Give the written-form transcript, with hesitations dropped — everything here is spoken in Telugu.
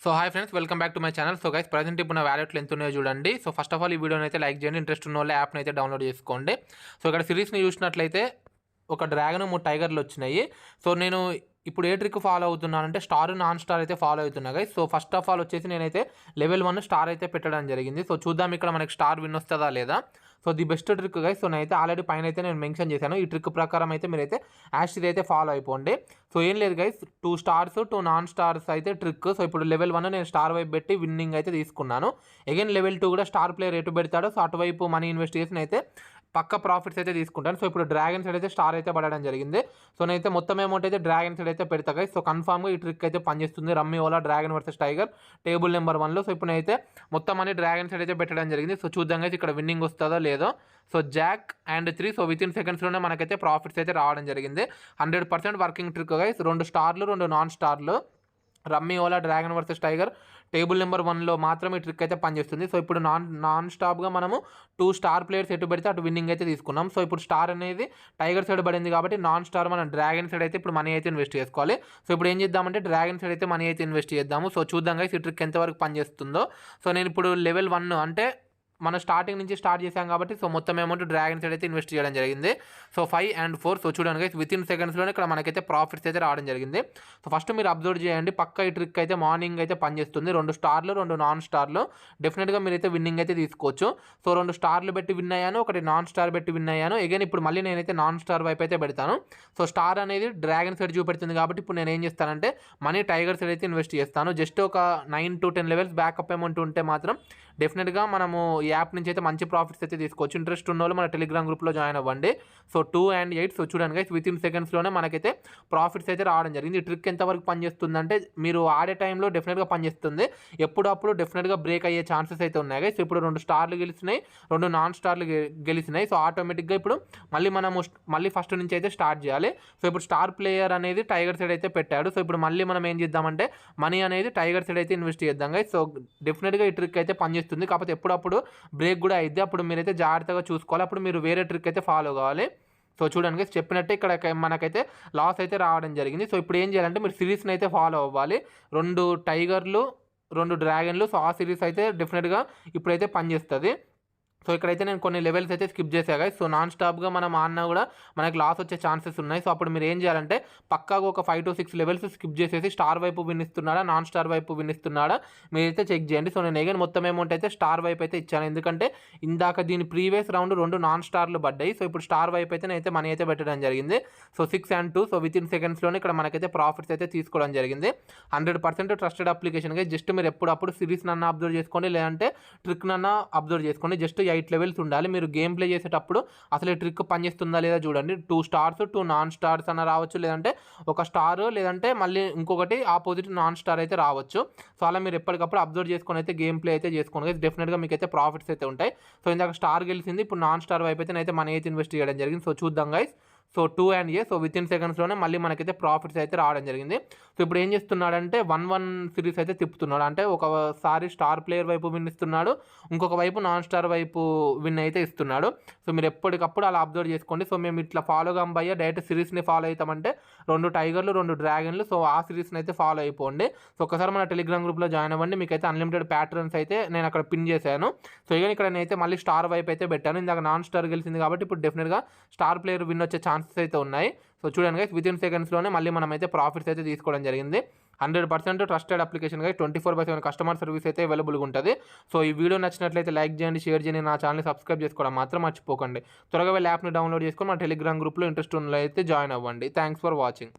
So hi friends, welcome back to my channel. So guys, present ఇప్పుడు నా వ్యాలెట్లు ఎంత ఉన్నాయో చూడండి. సో ఫస్ట్ ఆఫ్ ఆల్ ఈ వీడియోని అయితే లైక్ చేయండి, ఇంట్రెస్ట్ ఉన్న వాళ్ళు యాప్ని అయితే డౌన్లోడ్ చేసుకోండి. సో ఇక్కడ సిరీస్ని చూసినట్లయితే ఒక డ్రాగన్ 3 టైగర్లు వచ్చినాయి. సో నేను ఇప్పుడు ఏ ట్రిక్ ఫాలో అవుతున్నానంటే స్టార్ నాన్ స్టార్ అయితే ఫాలో అవుతున్నా guys. So first of all వచ్చేసి నేనైతే లెవెల్ 1 స్టార్ అయితే పెట్టడం జరిగింది. సో చూద్దాం ఇక్కడ మనకి స్టార్ విన్ వస్తుందా లేదా. So the best trick guys. So నేనైతే ఆల్రెడీ పైన అయితే నేను మెన్షన్ చేశాను. ఈ ట్రిక్ ప్రకారం అయితే మీరైతే యాష్ అయితే ఫాలో అయిపోండి. సో ఏం లేదు గైస్, 2 స్టార్స్ 2 నాన్ స్టార్స్ అయితే ట్రిక్. సో ఇప్పుడు లెవెల్ 1 నేను స్టార్ వైపు పెట్టి విన్నింగ్ అయితే తీసుకున్నాను. అగైన్ లెవెల్ 2 కూడా స్టార్ ప్లేయర్ ఎటు పెడతాడో సో అటువైపు మనీ ఇన్వెస్ట్ చేసి అయితే పక్క ప్రాఫిట్స్ అయితే తీసుకుంటాను. సో ఇప్పుడు డ్రాగన్ సైడ్ అయితే స్టార్ అయితే పడడం జరిగింది. సో నేనైతే మొత్తం అమౌంట్ అయితే డ్రాగన్ సైడ్ అయితే పెడతా గైస్. సో కన్ఫామ్గా ఈ ట్రిక్ అయితే పనిచేస్తుంది. Rummy Ola dragon versus tiger table number 1లో. సో ఇప్పుడు నేనైతే మొత్తం అన్ని డ్రాగన్ సైడ్ అయితే పెట్టడం జరిగింది. సో చూద్దాం గైస్ ఇక్కడ విన్నింగ్ వస్తుందో లేదో. So jack and 3. So within సెకండ్స్లోనే మనకైతే ప్రాఫిట్స్ అయితే రావడం జరిగింది. 100% వర్కింగ్ ట్రిక్ గైస్. 2 స్టార్లు 2 నాన్ స్టార్లు. Rummy Ola dragon versus tiger table number 1లో మాత్రం ఈ ట్రిక్ అయితే పనిచేస్తుంది. సో ఇప్పుడు నాన్ స్టాప్గా మనము 2 స్టార్ ప్లేయర్స్ ఎటు పెడితే అటు విన్నింగ్ అయితే తీసుకున్నాం. సో ఇప్పుడు స్టార్ అనేది టైగర్ సైడ్ పడింది కాబట్టి నాన్ స్టార్ మనం డ్రాగన్ సైడ్ అయితే ఇప్పుడు మనీ అయితే ఇన్వెస్ట్ చేసుకోవాలి. సో ఇప్పుడు ఏం చేద్దామంటే డ్రాగన్ సైడ్ అయితే మనీ అయితే ఇన్వెస్ట్ చేద్దాము. సో చూద్దాం గైస్ ఈ ట్రిక్ ఎంతవరకు పనిచేస్తుందో. సో నేను ఇప్పుడు లెవెల్ 1 అంటే మనం స్టార్టింగ్ నుంచి స్టార్ట్ చేసాం కాబట్టి సో మొత్తం అమౌంట్ డ్రాగన్ సైడ్ అయితే ఇన్వెస్ట్ చేయడం జరిగింది. So 5 and 4. సో చూడండి గైస్, విత్ ఇన్ సెకండ్స్లోనే ఇక్కడ మనకైతే ప్రాఫిట్స్ అయితే రావడం జరిగింది. సో ఫస్ట్ మీరు అబ్జర్వ్ చేయండి, పక్క ఈ ట్రిక్ అయితే మార్నింగ్ అయితే పనిచేస్తుంది. 2 స్టార్లు 2 నాన్ స్టార్లు డెఫినెట్గా మీరైతే విన్నింగ్ అయితే తీసుకోవచ్చు. సో 2 స్టార్లు పెట్టి విన్ అయ్యాను, 1 నాన్ స్టార్ పెట్టి విన్ అయ్యాను. అగైన్ ఇప్పుడు మళ్ళీ నేనైతే నాన్ స్టార్ వైపు అయితే పెడతాను. సో స్టార్ అనేది డ్రాగన్ సైడ్ చూపెడుతుంది కాబట్టి ఇప్పుడు నేను ఏం చేస్తానంటే మనీ టైగర్ సైడ్ అయితే ఇన్వెస్ట్ చేస్తాను. జస్ట్ ఒక 9 to 10 లెవెల్స్ బ్యాకప్ అమౌంట్ ఉంటే మాత్రం డెఫినెట్గా మనము ఈ యాప్ నుంచి అయితే మంచి ప్రాఫిట్స్ అయితే తీసుకోవచ్చు. ఇంట్రెస్ట్ ఉన్న వాళ్ళు మన టెలిగ్రామ్ గ్రూప్లో జాయిన్ అవ్వండి. So 2 and 8. సో చూడండి గైస్, విత్ ఇన్ సెకండ్స్లోనే మనకైతే ప్రాఫిట్స్ అయితే రావడం జరిగింది. ఈ ట్రిక్ ఎంతవరకు పనిచేస్తుందంటే మీరు ఆడే టైంలో డెఫినెట్గా పనిచేస్తుంది. ఎప్పుడప్పుడు డెఫినెట్గా బ్రేక్ అయ్యే ఛాన్సెస్ అయితే ఉన్నాయి గైస్. ఇప్పుడు 2 స్టార్లు గెలిచినాయి, 2 నాన్ స్టార్లు గెలిచినాయి. సో ఆటోమేటిక్గా ఇప్పుడు మళ్ళీ ఫస్ట్ నుంచి అయితే స్టార్ట్ చేయాలి. సో ఇప్పుడు స్టార్ ప్లేయర్ అనేది టైగర్ సైడ్ అయితే పెట్టాడు. సో ఇప్పుడు మళ్ళీ మనం ఏం చేద్దామంటే మనీ అనేది టైగర్ సైడ్ అయితే ఇన్వెస్ట్ చేద్దాం గైస్. సో డెఫినెట్గా ఈ ట్రిక్ అయితే పనిచేస్తుంది. కాకపోతే ఎప్పుడప్పుడు బ్రేక్ కూడా అయితే అప్పుడు మీరైతే జాగ్రత్తగా చూసుకోవాలి. అప్పుడు మీరు వేరే ట్రిక్ అయితే ఫాలో కావాలి. సో చూడండి చెప్పినట్టే ఇక్కడ మనకైతే లాస్ అయితే రావడం జరిగింది. సో ఇప్పుడు ఏం చేయాలంటే మీరు సిరీస్ని అయితే ఫాలో అవ్వాలి. 2 టైగర్లు 2 డ్రాగన్లు. సో ఆ సిరీస్ అయితే డెఫినెట్గా ఇప్పుడైతే పనిచేస్తుంది. సో ఇక్కడైతే నేను కొన్ని లెవెల్స్ అయితే స్కిప్ చేసా గైస్. సో నాన్ స్టాప్గా మనం ఆడినా కూడా మనకి లాస్ వచ్చే ఛాన్సెస్ ఉన్నాయి. సో అప్పుడు మీరు ఏం చేయాలంటే పక్కాగా ఒక 5 to 6 లెవెల్స్ స్కిప్ చేసేసి స్టార్ వైపు విన్నిస్తున్నాడా నాన్ స్టార్ వైపు విన్నిస్తున్నాడా మీరైతే చెక్ చేయండి. సో నేను అగైన్ మొత్తం అమౌంట్ అయితే స్టార్ వైపు అయితే ఇచ్చాను, ఎందుకంటే ఇందాక దీని ప్రీవియస్ రౌండ్ 2 నాన్ స్టార్లు పడ్డాయి. సో ఇప్పుడు స్టార్ వైపు అయితే నేనైతే మనీ అయితే పెట్టడం జరిగింది. So 6 and 2. So within సెకండ్స్లోనే ఇక్కడ మనకైతే ప్రాఫిట్స్ అయితే తీసుకోవడం జరిగింది. 100% ట్రస్టెడ్ అప్లికేషన్గా జస్ట్ మీరు ఎప్పుడప్పుడు సిరీస్ నన్ను అబ్జర్వ్ చేసుకోండి, లేదంటే ట్రిక్ నన్ను అబ్జర్వ్ చేసుకోండి. జస్ట్ 8 లెవెల్స్ ఉండాలి. మీరు గేమ్ ప్లే చేసేటప్పుడు అసలు ఈ ట్రిక్ పనిచేస్తుందా లేదా చూడండి. 2 స్టార్స్ 2 నాన్ స్టార్స్ అన్న రావచ్చు, లేదంటే ఒక స్టార్ లేదంటే మళ్ళీ ఇంకొకటి ఆపోజిట్ నాన్ స్టార్ అయితే రావచ్చు. సో అలా మీరు ఎప్పటికప్పుడు అబ్జర్వ్ చేసుకొని అయితే గేమ్ ప్లే అయితే చేసుకోండి. డెఫినెట్గా మీకు అయితే ప్రాఫిట్స్ అయితే ఉంటాయి. సో ఇందాక స్టార్ గెలిచింది, ఇప్పుడు నాన్ స్టార్ వైపు అయితే నేనైతే మనీ అయితే ఇన్వెస్ట్ చేయడం జరిగింది. సో చూద్దాం guys. So 2 and 8. So within సెకండ్స్లోనే మళ్ళీ మనకైతే ప్రాఫిట్స్ అయితే రావడం జరిగింది. సో ఇప్పుడు ఏం చేస్తున్నాడంటే 1-1 సిరీస్ అయితే తిప్పుతున్నాడు. అంటే ఒకసారి స్టార్ ప్లేయర్ వైపు విన్ ఇస్తున్నాడు, ఇంకొక వైపు నాన్ స్టార్ వైపు విన్ అయితే ఇస్తున్నాడు. సో మీరు ఎప్పటికప్పుడు అలా అబ్జర్వ్ చేసుకోండి. సో మేము ఇట్లా ఫాలో కంబయ్యా డైరెక్ట్ సిరీస్ని ఫాలో అవుతామంటే 2 టైగర్లు 2 డ్రాగన్లు. సో ఆ సిరీస్ని అయితే ఫాలో అయిపోండి. సో ఒకసారి మన టెలిగ్రామ్ గ్రూప్లో జాయిన్ అవ్వండి. మీకైతే అన్లిమిటెడ్ ప్యాటర్న్స్ అయితే నేను అక్కడ పిన్ చేశాను. సో ఇక ఇక్కడ నేనైతే మళ్ళీ స్టార్ వైపు అయితే పెట్టాను. ఇందాక నాన్ స్టార్ గెలిచింది కాబట్టి ఇప్పుడు డెఫినెట్గా స్టార్ ప్లేయర్ విన్ వచ్చే ఛాన్సెస్ అయితే ఉన్నాయి. సో చూడండి గైస్, విత్ ఇన్ సెకండ్స్లోనే మళ్ళీ మనం అయితే ప్రాఫిట్స్ అయితే తీసుకోవడం జరిగింది. 100% trusted application guys. 24/7 customer service అయితే అవైలబుల్గా ఉంటుంది. సో ఈ వీడియో నచ్చినట్లయితే లైక్ చేయండి, షేర్ చేయండి, నా ఛానల్ని సబ్స్క్రైబ్ చేసుకోవడం మాత్రం మర్చిపోకండి. త్వరగా వెళ్ళి యాప్ని డౌన్లోడ్ చేసుకొని మన టెలిగ్రామ్ గ్రూప్లో ఇంట్రెస్ట్ ఉన్న అయితే జాయిన్ అవ్వండి. Thanks for watching.